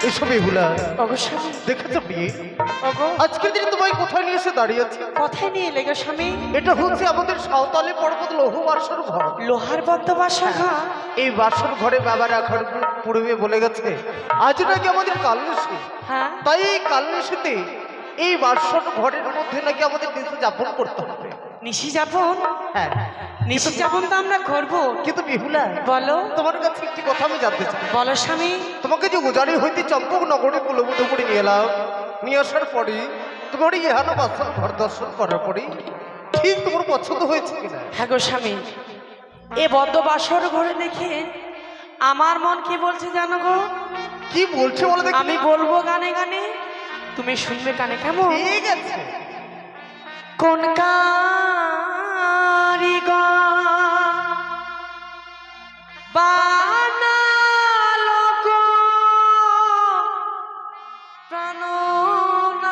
এসব এগুলা দেখেছো বিয়ে আজকের দিনে তোমায় কোথায় নিয়ে এসে দাঁড়িয়েছে? কোথায় নিয়ে এলে গো স্বামী? এটা হচ্ছে আমাদের সাঁওতালি পর্বত লৌহ বাসর ঘর। লোহার বদ্ধ বাসা ঘর? এই বাসর ঘরে বাবা রাখার পূর্বে বলে গেছে আজ নাকি আমাদের কালনিশি। হ্যাঁ, তাই এই কালনিশিতে এই বাসর ঘরের মধ্যে নাকি আমাদের নিশি যাপন করতে হবে। নিশি যাপন? হ্যাঁ, নিশি যাপন তো আমরা করবো, কিন্তু বিহুলা বলো। তোমার কাছে একটি কথা আমি জানতে চাই। বলো স্বামী। তোমাকে যে উজাড়ি হইতে চম্পক নগরে কুলবুদ্ধ করে নিয়ে এলাম, নিয়ে আসার পরে তোমার এই এহানো বাসর ঘর দর্শন করার পরে ঠিক তোমার পছন্দ হয়েছে কিনা? হ্যাঁ গো স্বামী, এ বদ্ধ বাসর ঘরে দেখে আমার মন কি বলছে জানো গো? কি বলছে বলে দেখি। আমি বলবো গানে গানে, তুমি শুনবে কানে, কেমন? ঠিক আছে। কোন কারিগর বানালো গো প্রাণনাথ,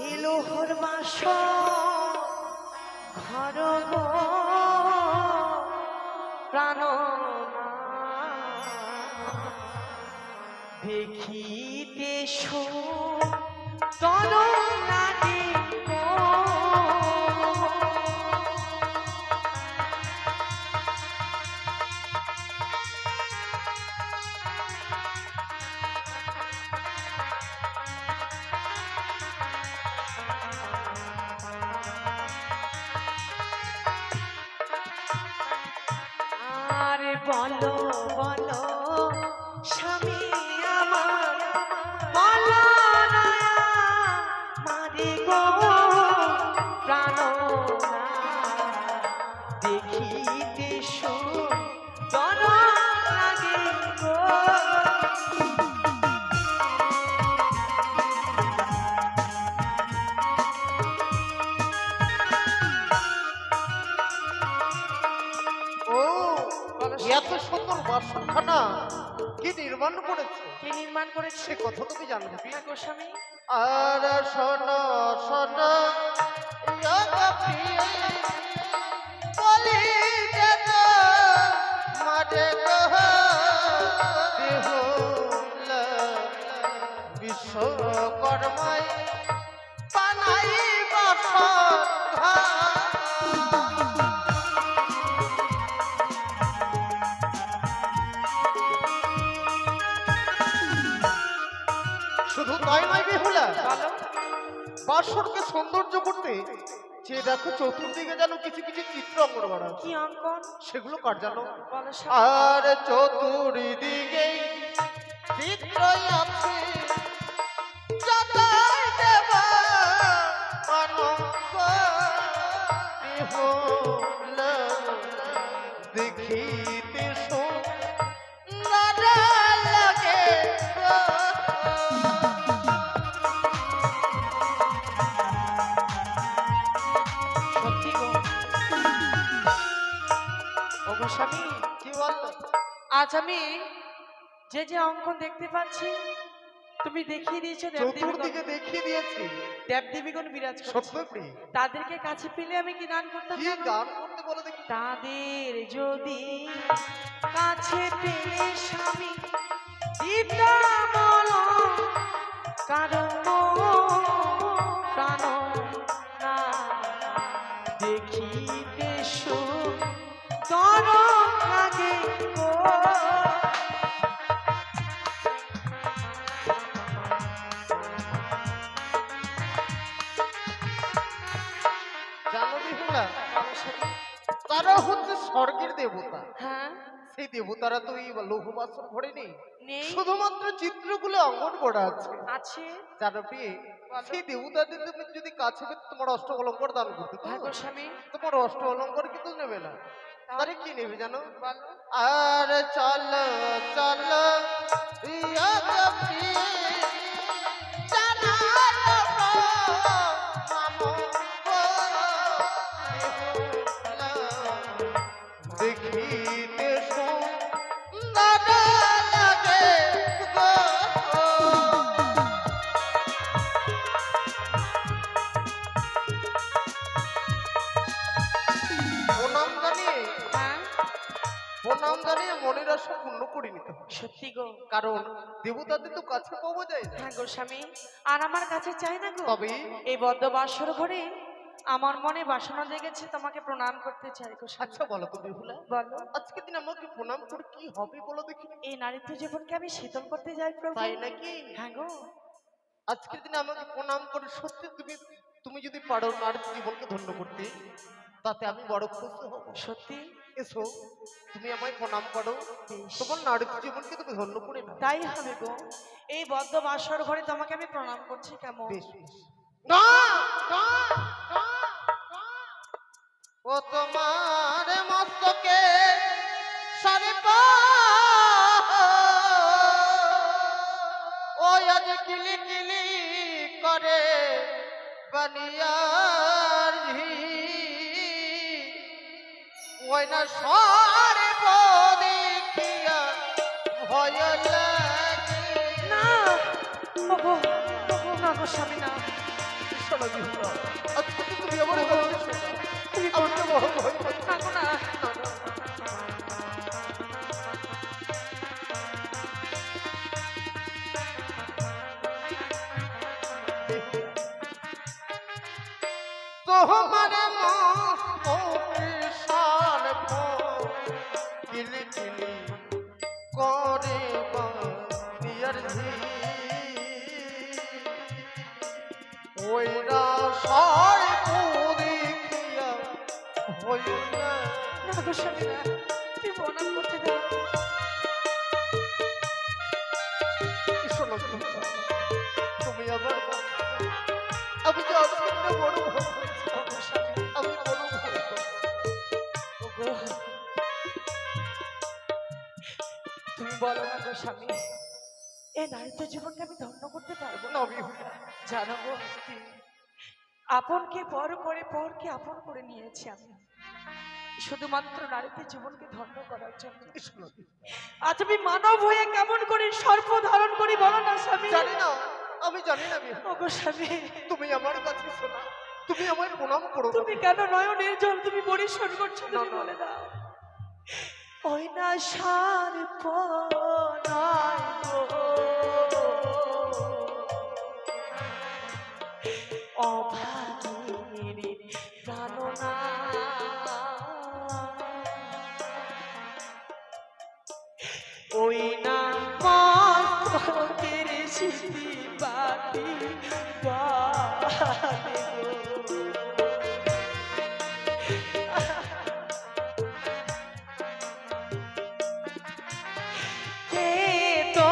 এই লোহর বাসর ঘর গো প্রাণনাথ, দেখিতে সুন্দর লাগে গো। আর বলো বলো স্বামী আমার, বলো না মারি গো প্রাণনাথ, দেখিতে সুন্দর লাগে গো। ও এত সুন্দর বাসরখানা কি নির্মাণ করেছে? কে নির্মাণ করেছে সে কথা তুমি জানবে। গো স্বামী? আর শোনো শোনো ইয়া প্রিয় বলি যেন মারে গো দেহুলা বিশ্বকর্মায় বানাই বাসর ঘর। শুধু তাই নয় বেহুলা, বলো। বাসরকে সৌন্দর্য করতে যে দেখো চতুর্দিকে যেন কিছু কিছু চিত্র অঙ্কন করা আছে। কি অঙ্কন? সেগুলো কার জানো? বলো স্বামী। আর চতুর্দিকে চিত্র আছে যতই দেব অনঙ্ক বেহুলা দেখিতে সুন্দর লাগে গো। সত্যি গো। ওগো স্বামী, কি বললো? আজ আমি যে যে অঙ্কন দেখতে পাচ্ছি তুমি দেখিয়ে দিয়েছো, চতুর্দিকে দেখিয়ে দিয়েছি। দেবদেবীগণ বিরাজ করছে। সত্যি তাদেরকে কাছে পেলে আমি কি দান করতাম কি জানো? গান করতে বলো দেখি। তাদের যদি কাছে পেলে স্বামী দিতাম কারণ প্রাণ না দেখিতে সুন্দর লাগে গো। জানো বিহুলা, তারা হচ্ছে স্বর্গের দেবতা। হ্যাঁ, সেই দেবতারা তো এই লৌহ বাসর ঘরে নেই, নেই। শুধুমাত্র চিত্রগুলো অঙ্কন করা আছে। আছে। জানো প্রিয়ে, সেই দেবতাদের তুমি যদি কাছে পেতে তোমার অষ্ট অলঙ্কার দান করতে তো হ্যাঁ গো স্বামী। তোমার অষ্ট অলঙ্কার কিন্তু নেবে না। তারে কি নেবে জানো? বলো। আর চল চল ইয়া প্রিয়ে জানালো মামো গো দেহুলা দেখিতে সুন্দর আশা পূর্ণ করে নিতে হবে। সত্যি গো। কারণ দেবতাদের তো কাছে পাওয়া যায় না। হ্যাঁ গো স্বামী, আর আমার কাছে চাই না গো। তবে এই বদ্ধ বাসর ঘরে আমার মনে বাসনা জেগেছে, তোমাকে প্রণাম করতে চাই গো স্বামী। আচ্ছা বলো তো বিহুলা, বলো। আজকে দিন আমাকে প্রণাম করে কি হবে বলো দেখি। এই নারীত্ব জীবনকে আমি শীতল করতে যাই প্রভু। তাই নাকি? হ্যাঁ গো। আজকের দিনে আমাকে প্রণাম করে সত্যি তুমি তুমি যদি পারো নারী জীবনকে ধন্য করতে, তাতে আমি বড় খুশি হব। সত্যি? এসো, তুমি আমায় প্রণাম করো, বেশ। তোমার নারী জীবনকে তুমি ধন্য করে না। তাই হবে গো। এই বদ্ধ বাসর ঘরে তোমাকে আমি প্রণাম করছি, কেমন? বেশ বেশ। না, না, না, না। ও তোমার মস্তকে সারে ওই আজ কিলি কিলি করে বানিয়ার ঝি ওই না সারে দেখিয়া ভয় লাগে না ওগো, ওগো, না গো স্বামী, না। শোনো বিহুলা, আজকে তো তুমি আমার কথা শোনো, আমি তো বড় ভয় পাচ্ছি। না গো, না। তোমার মস্তকে সার কিলি কিলি করে বানিয়ার ঝি ওই না সার দেখিয়া ভয় লাগে না গো স্বামী, না। তুই প্রণাম করতে দাও। শোনো বিহুলা, তুমি আমার আমি যে আজকে বড় ভয় করছি, ওগো স্বামী, আমি বড় ভয় করছি। ওগো, তুমি বলো না গো স্বামী, এই নারীত্ব জীবনকে আমি ধন্য করতে পারবো না। না বিহুলা, জানো গো, আপনকে পর করে পরকে আপন করে নিয়েছি আমি, শুধুমাত্র নারীত্ব জীবনকে ধন্য করার জন্য। শোনো আজ আমি মানব হয়ে কেমন করে সর্প ধারণ করি বলো না স্বামী? জানি না, আমি জানি না বিহুলা, ওগো স্বামী, তুমি আমার কাছে শোনা, তুমি আমায় প্রণাম করো। তুমি কেন নয়নের জল তুমি পরিশোধ করছো? তুমি না, না। বলে দাও। ওই না সর্প নয় গো, অভাগীর প্রাণনা, ওই না মস্তকের স্মৃতি বাতি বালে গো। কে তো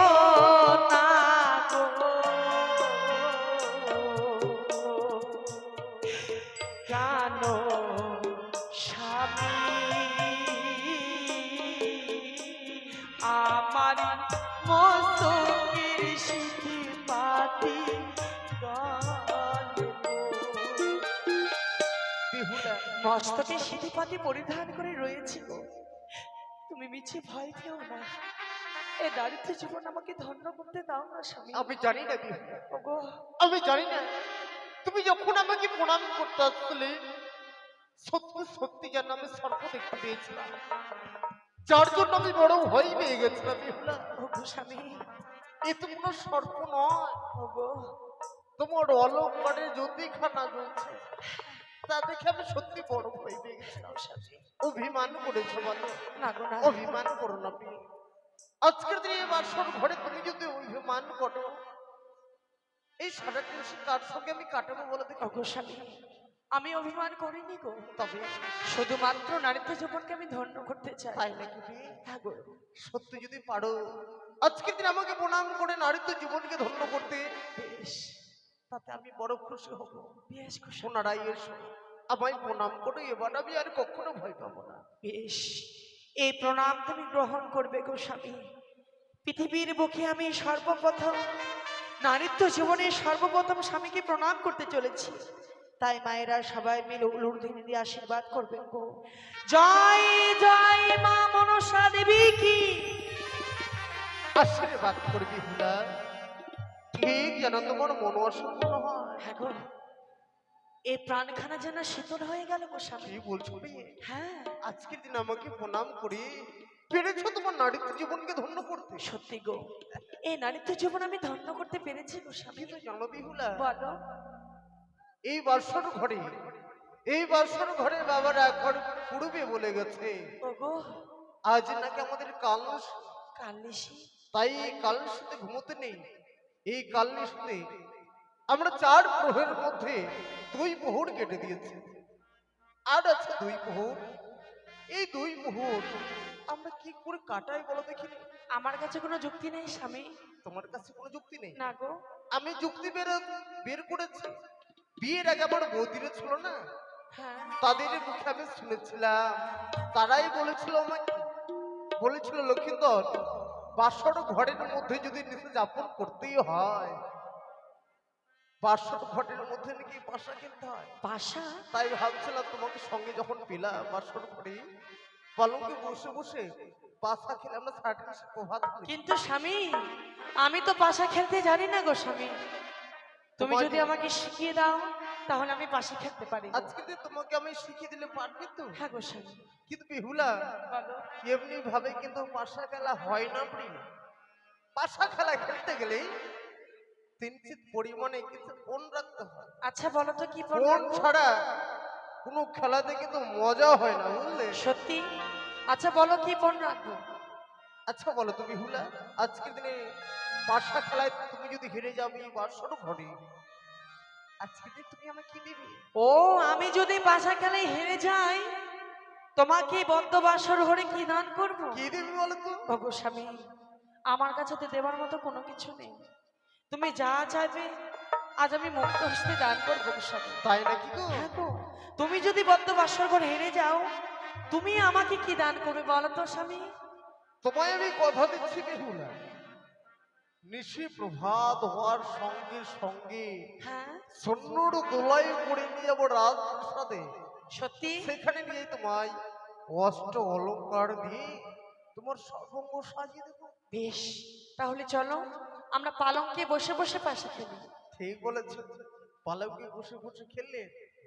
না গো, প্রাণ স্বামী আমার মস্তকের স্মৃতি পাতি বিহুলা, মস্তকে স্মৃতিপাতি পরিধান করে রয়েছি গো। তুমি মিছে ভয় পেও না, এ দারিদ্র জীবন আমাকে ধন্য করতে দাও না স্বামী। আমি জানি না বিহুলা, ওগো, আমি জানি না তুমি যখন আমাকে প্রণাম করতে আসলে সত্যি সত্যি যেন আমি সর্প দেখতে পেয়েছিলাম, যার জন্য আমি বড় ভয় পেয়ে গেছিলাম বিহুলা। ওগো স্বামী, এ তো কোনো সর্প নয়, ওগো, তোমার অলঙ্কারে জ্যোতিখানা জ্বলছে, তা দেখে আমি সত্যি বড় ভয় পেয়ে গেছিলাম। স্বামী, অভিমান করেছো বলো, না গো, না। অভিমান করো না প্রিয়। আজকের দিনে বাসর ঘরে তুমি যদি অভিমান করো, এই সারাটি কার সঙ্গে আমি কাটাবো বলে দেখো। ওগো স্বামী, আমি অভিমান করিনি গো, তবে শুধুমাত্র নারীত্ব জীবনকে আমি ধন্য করতে চাই। তাই নাকি প্রিয়? হ্যাঁ গো, সত্যি যদি পারো আজকের দিন আমাকে প্রণাম করে নারীত্ব জীবনকে ধন্য করতে, বেশ, তাতে আমি বড় খুশি হব। বেশ গো স্বামী, সোনারাই এসো, আমায় প্রণাম করো, এবার আমি আর কখনো ভয় পাবো না। বেশ। এই প্রণাম তুমি গ্রহণ করবে গো স্বামী। পৃথিবীর বুকে আমি সর্বপ্রথম নারীত্ব জীবনে সর্বপ্রথম স্বামীকে প্রণাম করতে চলেছি, তাই মায়েরা সবাই মিলে উলুধ্বনি দিয়ে আশীর্বাদ করবেন গো। জয় জয় মা মনসা দেবী কি। আশীর্বাদ করবি হুলা, ঠিক যেন তোমার মন অসম্পূর্ণ হয়। হ্যাঁ গো, এই প্রাণখানা যেন শীতল হয়ে গেল গো স্বামী। কি বলছো মেয়ে? হ্যাঁ, আজকের দিন আমাকে প্রণাম করে পেরেছো তোমার নারীত্ব জীবনকে ধন্য করতে। সত্যি গো, এই নারীত্ব জীবন আমি ধন্য করতে পেরেছি গো স্বামী। কিন্তু জানো বিহুলা, বলো। এই বাসর ঘরে, এই বাসর ঘরে বাবারা ঘর পুড়বে বলে গেছে, ওগো আজ নাকি আমাদের কাল, কালনিশি। তাই এই কালনিশিতে ঘুমোতে নেই। এই কালনিশিতে আমরা 4 প্রহরের মধ্যে 2 প্রহর কেটে দিয়েছি, আর আছে 2 প্রহর। এই 2 প্রহর আমরা কি করে কাটাই বলো দেখিনি। আমার কাছে কোনো যুক্তি নেই স্বামী। তোমার কাছে কোনো যুক্তি নেই? না গো। আমি যুক্তি বের করেছি। বিয়ের আগে আমার বৌদিরা ছিল না, হ্যাঁ। তাদের মুখে আমি শুনেছিলাম, তারাই বলেছিল আমাকে, বলেছিল লক্ষিন্দর, বাসর ঘরের মধ্যে যদি নিচে যাপন করতেই হয়, বাসর ঘরের মধ্যে নাকি পাশা খেলতে হয়। পাশা? তাই ভাবছিলাম তোমাকে সঙ্গে যখন পেলাম বাসর ঘরে পালঙ্কে বসে বসে পাশা খেলে আমরা সারাদিন প্রভাত করি। কিন্তু স্বামী, আমি তো পাশা খেলতে জানি না গো স্বামী। তুমি তোমার- যদি আমাকে শিখিয়ে দাও তাহলে আমি পাশা খেলতে পারি গো। আজকে যে তোমাকে আমি শিখিয়ে দিলে পারবে তো? হ্যাঁ গো স্বামী। কিন্তু বেহুলা, বলো। এমনি ভাবে কিন্তু পাশা খেলা হয় না প্রিয়। পাশা খেলা খেলতে গেলে কিঞ্চিত পরিমাণে কিছু পণ রাখতে হয়। আচ্ছা বলো তো কি পণ পণ রাখবো? ছাড়া কোনো খেলাতে কিন্তু মজা হয় না, বুঝলে? সত্যি? আচ্ছা বলো কি পণ রাখবো? আচ্ছা বলো তুমি হুলা, আজকের দিনে পাশা খেলায় তুমি যদি হেরে যাবে বাসর ঘরে, আজকের দিনে তুমি আমাকে কি দেবে? ও, আমি যদি পাশা খেলায় হেরে যাই তোমাকে বদ্ধ বাসর ঘরে কি দান করবো? কি দেবে বলো তো? ওগো স্বামী, আমার কাছে তো দেওয়ার মতো কোনো কিছু নেই। তুমি যা চাইবে আজ আমি মুক্ত হস্তে দান করবো গো স্বামী। তাই নাকি গো? হ্যাঁ গো, তুমি যদি বদ্ধ বাসর ঘর হেরে যাও তুমি আমাকে কি দান করবে বলো তো স্বামী? তোমায় আমি কথা দিচ্ছি বেহুলা, নিশি প্রভাত হওয়ার সঙ্গে সঙ্গে হ্যাঁ সন্ন্যর দোলাই করে নিয়ে যাবো রাজপ্রাসাদে। সত্যি? সেখানে নিয়ে তোমায় অষ্ট অলংকার দিয়ে তোমার সর্বঙ্গ সাজিয়ে দেবো। বেশ, তাহলে চলো আমরা পালঙ্কে বসে বসে পাশা খেলি। ঠিক বলেছ, পালকে বসে বসে খেললে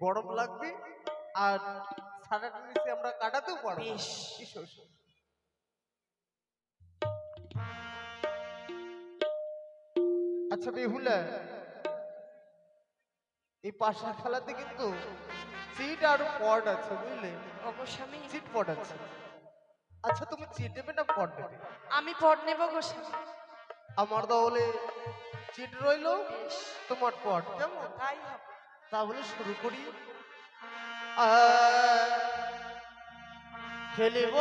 গরম লাগবে আর সারাটা নিচে আমরা কাটাতেও পারবো। বেশ। এসো, এসো। আচ্ছা বেহুলা, এই পাশা খেলাতে কিন্তু চিট আর পট আছে, বুঝলে? ওগো স্বামী, চিট পট আছে। আচ্ছা তুমি চিট দেবে না পট দেবে? আমি পট নেব গো স্বামী। আমার তাহলে চিট রইলো, বেশ, তোমার পট, কেমন? তাই হবে। তাহলে শুরু করি। খেলিব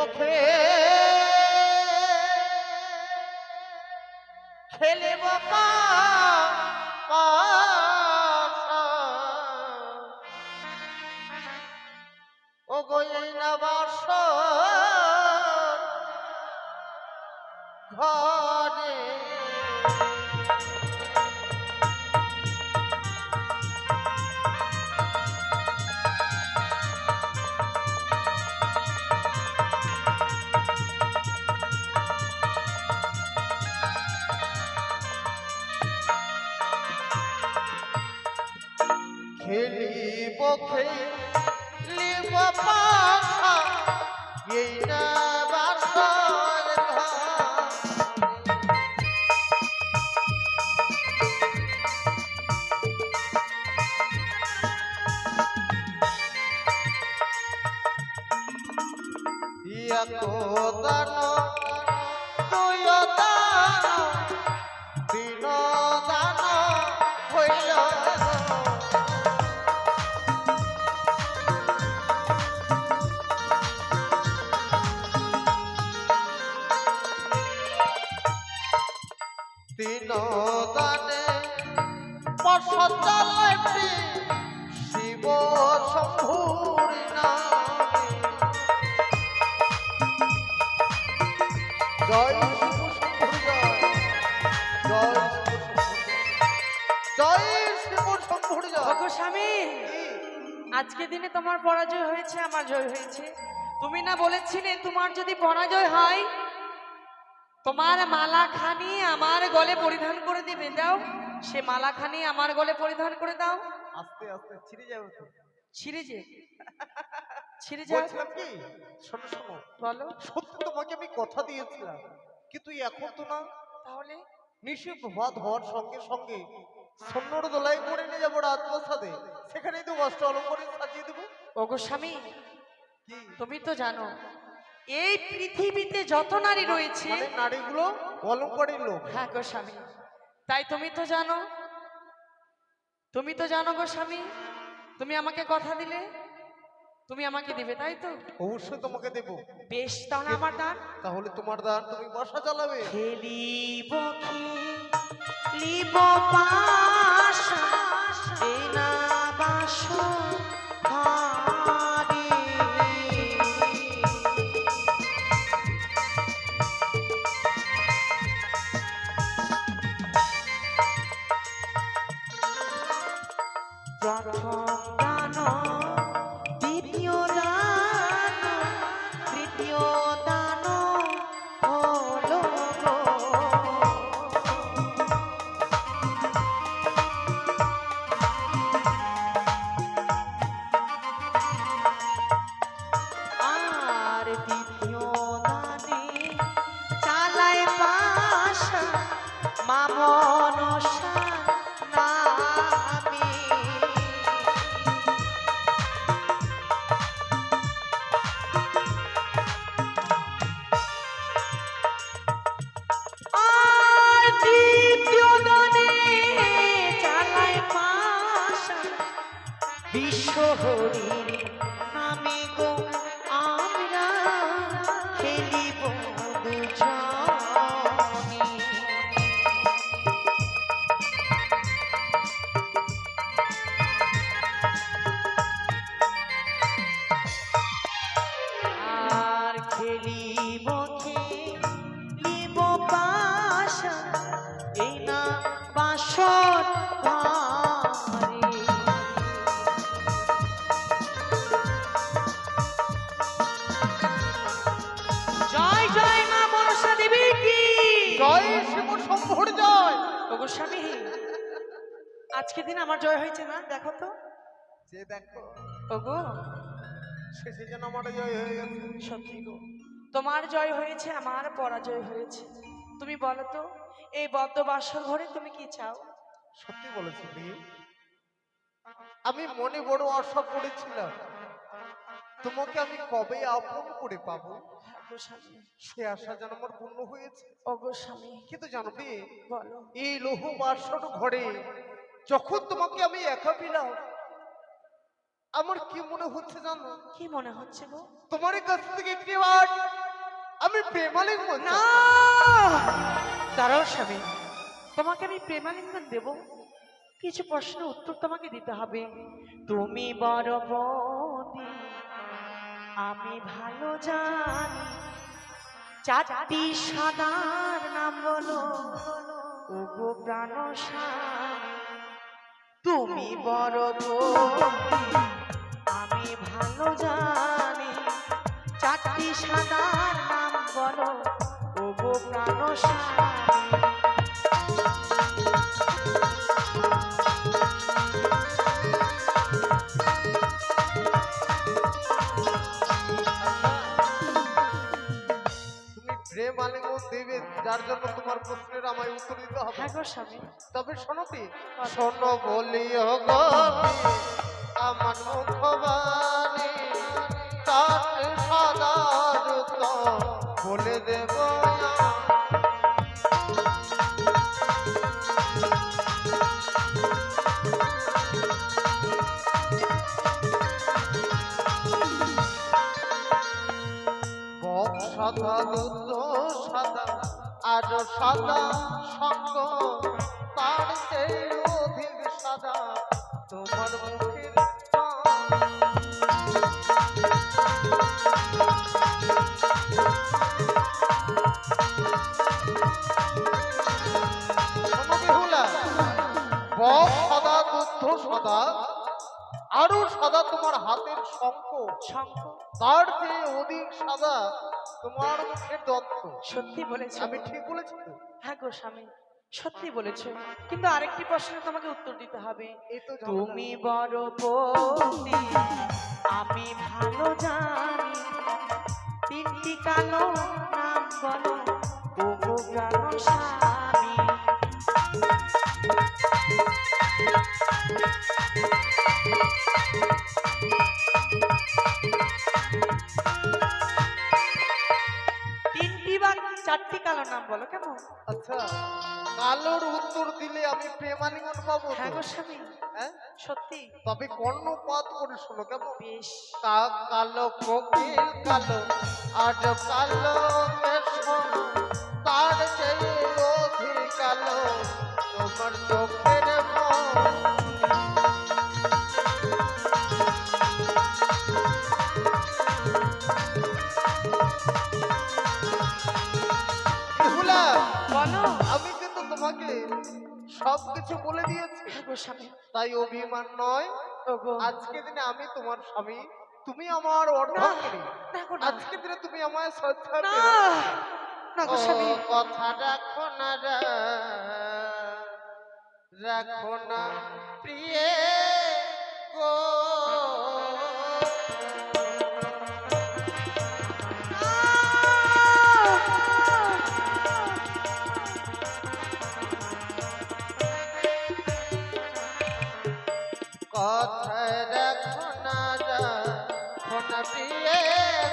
খেলিব ও গই না বাস ঘরে খেলিব খেলিব পাশা এই না বাসর ঘরে। এক দান দুই দান তিন দান হইল। তিন দানে পশতলটি শিব শম্ভুর নামে। জয় শিব শম্ভুর জয়, জয় শিব শম্ভুর জয়, শিব শম্ভুর জয়। ওগো স্বামী, আজকে দিনে তোমার পরাজয় হয়েছে, আমার জয় হয়েছে। তুমি না বলেছিলে তোমার যদি পরাজয় হয় তোমার মালাখানি আমার গলে পরিধান করে দিবে? দাও, সে মালাখানি আমার গলে পরিধান করে দাও। আস্তে আস্তে ছিঁড়ে যাবে তো। ছিঁড়ে যে ছিঁড়ে যায়। বলছিলাম কি, শোনো শোনো, বলো। সত্যি তোমাকে আমি কথা দিয়েছিলাম, কিন্তু এখন তো না। তাহলে নিশি ভাত হওয়ার সঙ্গে সঙ্গে সন্ন্যর দোলাই করে নিয়ে যাবো রাজপ্রাসাদে, সেখানেই তো বস্ত্র অলঙ্কারে সাজিয়ে দেবো। ওগো স্বামী, কি তুমি তো জানো এই পৃথিবীতে যত নারী রয়েছে, মানে নারীগুলো অলঙ্কারের লোক? হ্যাঁ গো স্বামী, তাই তুমি তো জানো, তুমি তো জানো গো স্বামী, তুমি আমাকে কথা দিলে তুমি আমাকে দিবে, তাই তো? অবশ্যই তোমাকে দেবো। বেশ, তাহলে আমার দান। তাহলে তোমার দান তুমি বাসা চালাবে। খেলিব খেলিব পাশা, এই না বাস হারে। প্রথম দান, দ্বিতীয় দান, তৃতীয় দান হলো গো। আর দ্বিতীয় দানে চালায় পাশা মা মনসা নামে। আর তৃতীয় দানে চালায় পাশা বিশ্বহরির নামে গো। আমরা খেলিব দুজনে। আর খেলিব খেলিব পাশা, এই না বাসর ঘরে। জয় জয় মা মনসা দেবী কি জয় শিব শম্ভুর জয়। ওগো স্বামী, আজকে দিন আমার জয় হয়েছে না? দেখো তো। যে দেখো, ওগো শেষে যেন আমার জয় হয়ে গেছে। সত্যি গো, তোমার জয় হয়েছে, আমার পরাজয় হয়েছে। তুমি বলো তো, এই বদ্ধ বাসর ঘরে তুমি কি চাও? সত্যি বলেছি প্রিয়, আমি মনে বড় আশা করেছিলাম তোমাকে আমি কবে আপন করে পাবো, হ্যাঁ গো স্বামী। সে আশা যেন আমার পূর্ণ হয়েছে। ওগো স্বামী, কিন্তু জানবে, বলো। এই লৌহ বাসর ঘরে যখন তোমাকে আমি একা পেলাম, আমার কি মনে হচ্ছে জানো? কি মনে হচ্ছে গো? তোমার কাছ থেকে একটি বার আমি প্রেমালিঙ্গন না, চাই। দাঁড়াও স্বামী, তোমাকে আমি প্রেমালিঙ্গন দেব, কিছু প্রশ্নের উত্তর তোমাকে দিতে হবে। তুমি বড় বৌদি, আমি ভালো জানি, চারটি সাদার নাম বলো ওগো প্রাণ স্বামী। তুমি বড় বৌদি, আমি ভালো জানি, চারটি সাদার নাম বলো ওগো প্রাণ স্বামী। তুমি প্রেমালিঙ্গন দেবে, যার জন্য তোমার প্রশ্নের আমায় উত্তর দিতে হবে। হ্যাঁ গো স্বামী। তবে শোনোটি, শোনো বলিও গো আমার মুখবাণী, তার সাদা জুতো বলে দেব। বক সাদা দুধ সাদা আর সাদা সঙ্গ, তার চেয়ে অধিক সাদা তোমার মুখের বক সাদা দুধ সাদা, আরো সাদা তোমার হাতের শঙ্খ, শঙ্খ, তার চেয়ে অধিক সাদা তোমার মুখের দন্ত। সত্যি বলেছ। আমি ঠিক বলেছি তো? হ্যাঁ গো স্বামী, সত্যি বলেছো, কিন্তু আরেকটি প্রশ্ন তোমাকে উত্তর দিতে হবে। এই তো তুমি বড় পতি, আমি ভালো জানি, তিনটি কালো নাম বলো, ওগো প্রাণ স্বামী। তিনটি বা চারটি কালো নাম বলো, কেমন? আচ্ছা, কালোর উত্তর দিলে আমি প্রেমালিঙ্গন পাবো তো? হ্যাঁ গো স্বামী, হ্যাঁ, সত্যি। তবে কর্ণপাত করে শোনো কেমন? বেশ। কাক কালো, কোকিল কালো, আর কালো কেশ, তার চেয়ে অধিক কালো তোমার চোখের মন। বিহুলা, বলো। আমি কিন্তু তোমাকে সবকিছু বলে দিয়েছি, হ্যাঁ গো স্বামী। তাই অভিমান নয়। ওগো আজকে দিনে আমি তোমার স্বামী, তুমি আমার না, অর্ধাঙ্গিনী। না গো না, আজকে দিনে তুমি আমায় শ্রদ্ধা না, দিও। না গো ও স্বামী। কথা রাখো না রাখো না প্রিয়ে গো। কথা রাখো না প্রিয়ে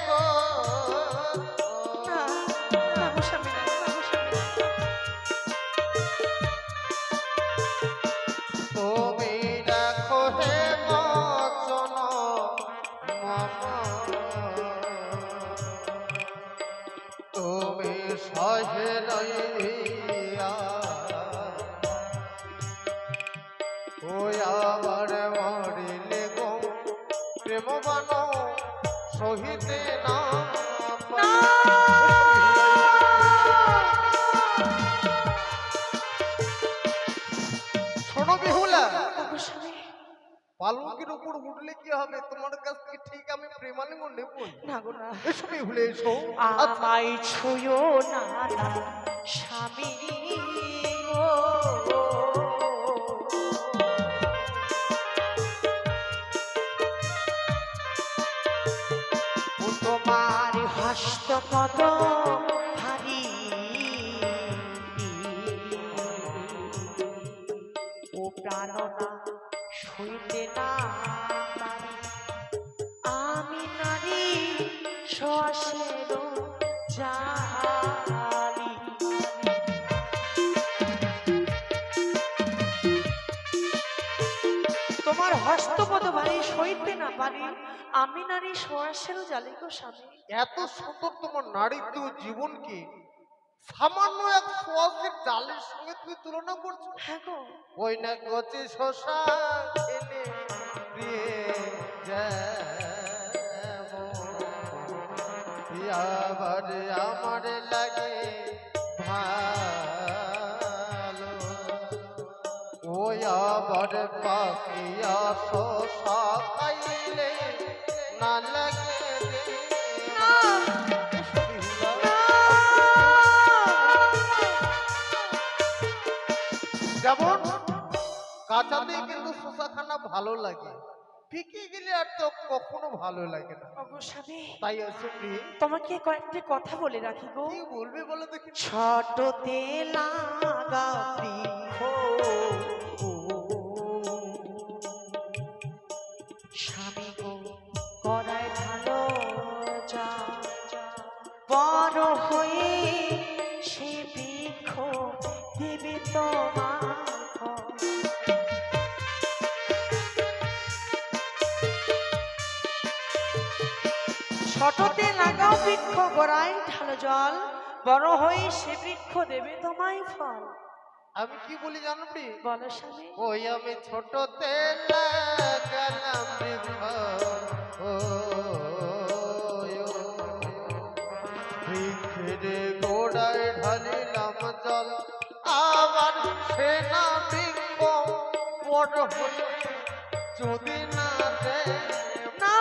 গো। না, না গো স্বামী, না, না গো স্বামী। তুমি রাখো হে মচন মম, তুমি সহে রইয়া ওই আবার মরিলে গো প্রেমবান সহিতে না শোনো বিহুলা, না গো স্বামী। পালঙ্কের উপর উঠলে কি হবে? তোমার কাছ থেকে ঠিক আমি প্রেমালিঙ্গন নেবই। না গো না, এসো বিহুলে এসো। আচ্ছা, আমায় ছুঁয়ো না না স্বামী গো। ও তোমার হস্ত কত ভারী, ও প্রাণনা সইতে না পারি, আমি নারী শ্বাসেরও জালি। তোমার হস্তপদ ভারী সইতে না পারি, আমি নারী শ্বাসেরও জালি গো স্বামী। এত সুন্দর তোমার নারীত্ব জীবনকে সামান্য এক সোয়াসের জালের সঙ্গে তুমি তুলনা করছো? হ্যাঁ গো। ওই না গচে শশা খেলে প্রিয়ে যাব, আবার আমার লাগে ভালো, ওই আবার পাখিয়া শশা খাইলে না লাগে রে। না, যেমন কাঁচাতে কিন্তু শশাখানা ভালো লাগে, পিকে গেলে আর তো কখনো ভালো লাগে না। ওগো স্বামী, তাই আছে প্রিয়ে, তোমাকে কয়েকটি কথা বলে রাখি গো। কি বলবে বলো দেখি? ছোটতে লাগা বৃক্ষ, স্বামী গো করায় ভালো যা, বড় হয়ে সে বৃক্ষ দেবে তোমার। ছোটতে লাগাও বৃক্ষ, গোড়ায় ঢালো জল, বড় হয়ে সে বৃক্ষ দেবে তোমায় ফল। আমি কি বলি জানো প্রিয়ে? বলো স্বামী। ওই আমি ছোটতে লাগালাম বৃক্ষ, ও বৃক্ষের গোড়ায় ঢালিলাম জল, আবার সে না বৃক্ষ বড় হয়ে যদি না দেয় না,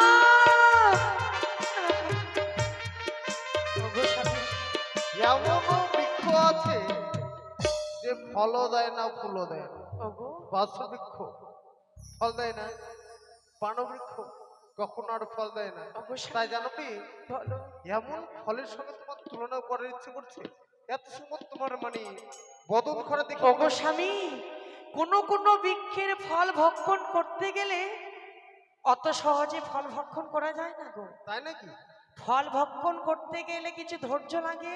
ওগো স্বামী। এমনও বৃক্ষ আছে যে ফলও দেয় না ফুলও দেয় না। ওগো বাসবৃক্ষ ফল দেয় না, পানবৃক্ষ কখনো আর ফল দেয় না। ওগো তাই স্বামী জানো কি, বলো এমন ফলের সঙ্গে তোমার তুলনা করার ইচ্ছে করছে, এত সুন্দর তোমার মানে বদন করে দেখে ওগো স্বামী কোন কোন বৃক্ষের ফল ভক্ষণ করতে গেলে অত সহজে ফল ভক্ষণ করা যায় না গো। তাই নাকি? ফল ভক্ষণ করতে গেলে কিছু ধৈর্য লাগে,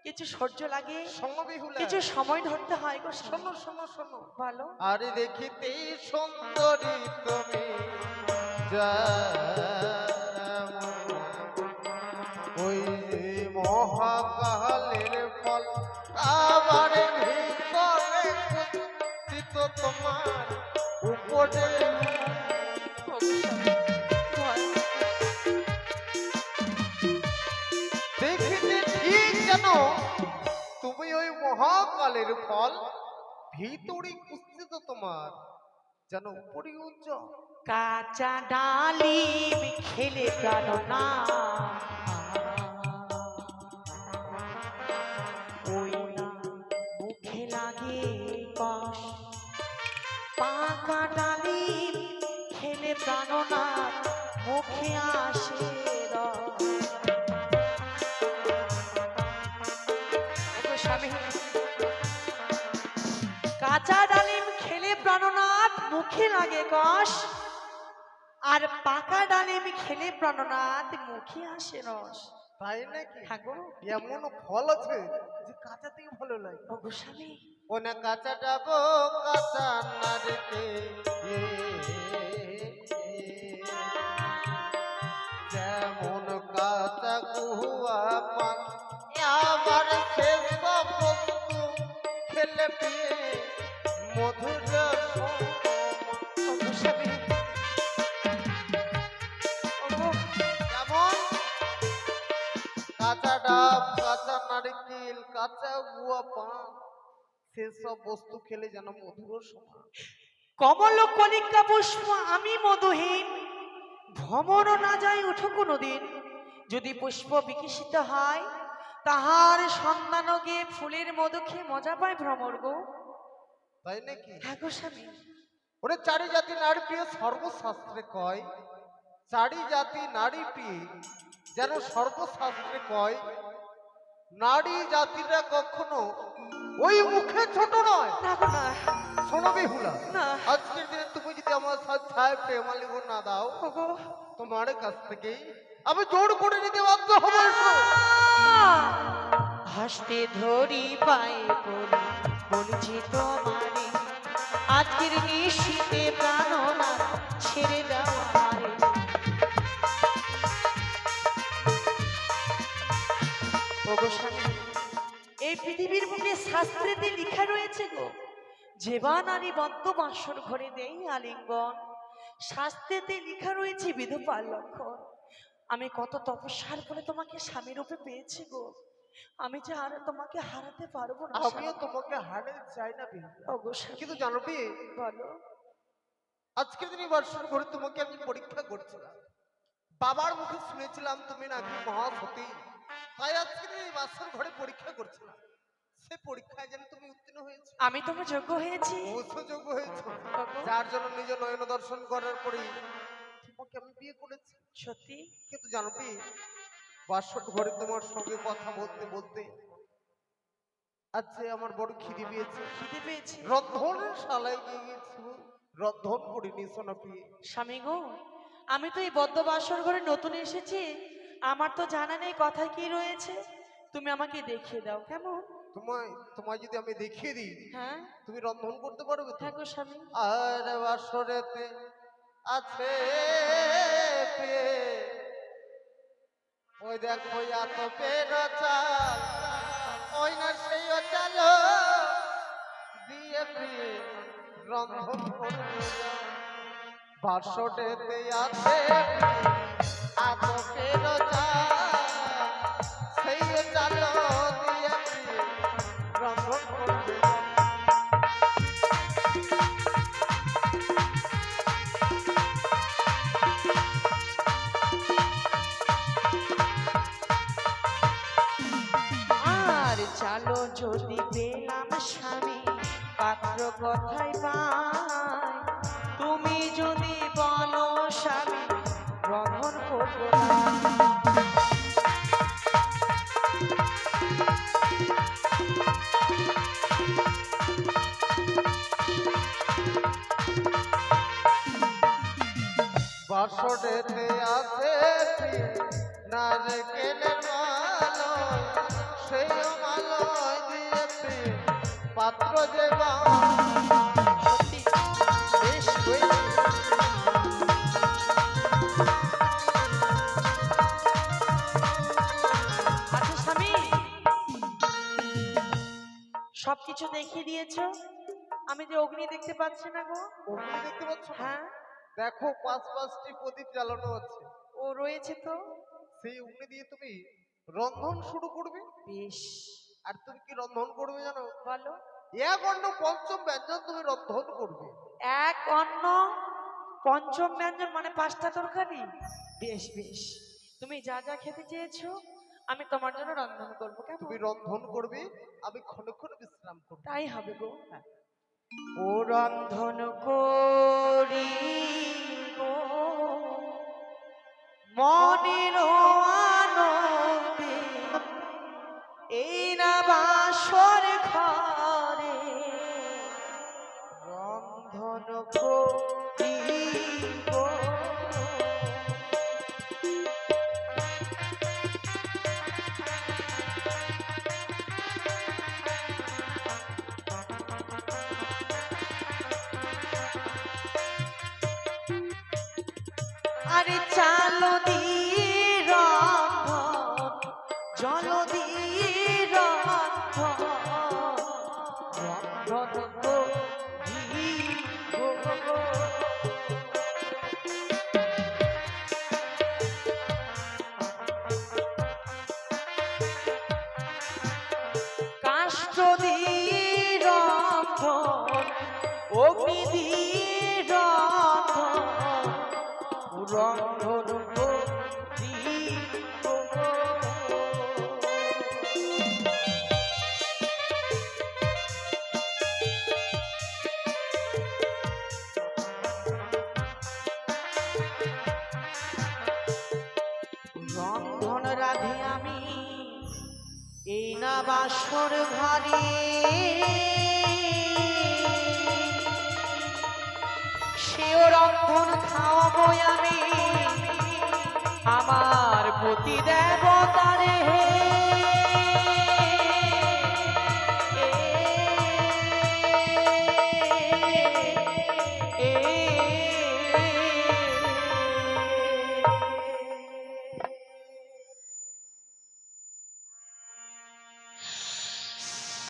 কিছু সহ্য লাগে, সমবিহুলা, কিছু সময় ধরতে হয় গো স্বামী। শোনো শোনো শোনো, বলো আরে দেখিতে সুন্দরী তুমি যেমন, ওই যে মহাকালের ফল আবার ভিতরে কুঞ্চিত তোমার উপরে। ওগো স্বামী, বলো। দেখিতে ঠিক যেন তুমি ওই মহাকালের ফল, ভিতরে কুঞ্চিত তোমার যেন উপরে উজ্জ্বল। কাঁচা ডালিম খেলে প্রাণ না, ওই না মুখে লাগে কষ। পাকা ডালিম খেলে প্রাণ না, মুখে আসে রস। ওগো স্বামী, কাঁচা ডালিম খেলে প্রাণনাথ মুখে লাগে কষ, আর পাকা ডালিম খেলে প্রাণনাথ মুখে আসে রস। তাই নাকি? হ্যাঁ গো। এমন ফল আছে যে কাঁচা থেকে ভালো লাগে। ওগো স্বামী, ও না কাঁচা ডাবো কাঁচা নারকে, যেমন কাঁচা কুহুয়া পান, আবার শেষ বস্তু খেলে পিয়ে মধুর সম। ওগো স্বামী, ওগো যেমন কাঁচা ডাব, কাঁচা নারকেল, কাঁচা গুয়া পান, সেসব বস্তু খেলে যেন মধুর সমান। কমল কলিকা পুষ্প আমি মধুহীন, ভ্রমণ না যাই উঠো কোনোদিন। যদি পুষ্প বিকশিত হয় তাহার সন্তান গে ফুলের মধু খেয়ে মজা পায় ভ্রমর গো। তাই নাকি? হ্যাঁ গো স্বামী, ওরে চারি জাতি নারী প্রিয় সর্বশাস্ত্রে কয়, চারি জাতি নারী প্রিয় যেন সর্বশাস্ত্রে কয়, নারী জাতিরা কখনো ওই মুখে ছোট নয়। না গো না, শোনো বেহুলা, না আজকের দিনে তুমি যদি আমার সাথে ছায় প্রেমালিগ না দাও, ওগো তোমার কাছ থেকে আমি জোর করে নিতে বাধ্য হবো। এসো। হাসতে ধরি পায়ে পড়ি বলছি তোমারে, আজকের নিশীতে প্রাণনা ছেড়ে দাও আমারে। ওগো স্বামী, এই পৃথিবীর বুকে শাস্ত্রেতে লেখা রয়েছে গো, যেবা নারী বদ্ধ বাসর ঘরে নেই আলিঙ্গন। শাস্ত্রেতে লেখা রয়েছে বিধবার লক্ষণ। আমি কত তপস্যার ফলে তোমাকে স্বামী রূপে পেয়েছি গো, আমি যে আর তোমাকে হারাতে পারবো না। আমিও তোমাকে হারাতে চাই না বেহুলা, ওগো স্বামী, কিন্তু জানো কি, বলো। আজকের দিনে বাসর ঘরে তোমাকে আমি পরীক্ষা করছিলাম। বাবার মুখে শুনেছিলাম তুমি নাকি মহাসতী, তাই আজকের এই বাসর ঘরে পরীক্ষা করছিলাম। সে পরীক্ষায় যেন তুমি উত্তীর্ণ হয়েছো, আমি তোমার যোগ্য হয়েছি। যোগ্য হয়েছো, ওগো, যার জন্য নিজ নয়ন দর্শন করার পরেই তোমাকে আমি বিয়ে করেছি। সত্যি কিন্তু জানো কি, বাসর ঘরে তোমার সঙ্গে কথা বলতে বলতে আজকে আমার বড় খিদে পেয়েছে। খিদে পেয়েছি রন্ধনের শালায় গিয়ে গেছি, রন্ধন করিনি সোনা পেয়ে। স্বামী গো, আমি তো এই বদ্ধ বাসর ঘরে নতুন এসেছি, আমার তো জানা নেই কথায় কি রয়েছে। তুমি আমাকে দেখিয়ে দাও কেমন। তোমায় তোমায় যদি আমি দেখিয়ে দিই, হ্যাঁ তুমি রন্ধন করতে পারবে তো? হ্যাঁ গো স্বামী, আর বাসরেতে আছে পেয়ে, ওই দেখো এত পের চাল, ওই না সেই চাল দিয়ে পেয়ে রন্ধন করবে। বাসরেতে আছে এত পের চাল, সেই চাল দিয়ে পেয়ে রন্ধন করবে। আর চালো যদি পেলাম স্বামী, পাত্র কোথায় পাই তুমি যদি বলো স্বামী গ্রহণ করবো না। বাসরেতে আছে নারকেলের মালয়, সেই মালয় দিয়েছে পাত্র যে সত্যি বেশ হয়েছে। আচ্ছা স্বামী, সবকিছু দেখিয়ে দিয়েছো, আমি যে অগ্নি দেখতে পাচ্ছি না গো। অগ্নি দেখতে পাচ্ছ না? হ্যাঁ, দেখো 5-5টি প্রদীপ জ্বালানো আছে, ও রয়েছে তো। সেই অগ্নি দিয়ে তুমি রন্ধন শুরু করবে। বেশ, আর তুমি কি রন্ধন করবে জানো? বলো। এক অন্য পঞ্চম ব্যঞ্জন তুমি রন্ধন করবে। এক অন্ন পঞ্চম ব্যঞ্জন মানে 5টা তরকারি। বেশ বেশ, তুমি যা যা খেতে চেয়েছো আমি তোমার জন্য রন্ধন করবো, কেমন? তুমি রন্ধন করবে, আমি ক্ষণে ক্ষণে বিশ্রাম করবো। তাই হবে গো। হ্যাঁ। ও রন্ধন করি গো মনের আনন্দে, এই না বাসর ঘরে রন্ধন করি গো। আরে চালো দি রন্ধন, জল দি রন্ধন, রন্ধন করি গো। কাষ্ঠ দি রন্ধন, অগ্নি দি রন্ধন, রন্ধন করি গো। রন্ধন রাধে আমি এই না বাসর ঘরে, সেও রন্ধন খাওয়াবো আমি আমার প্রতি দেবতারে।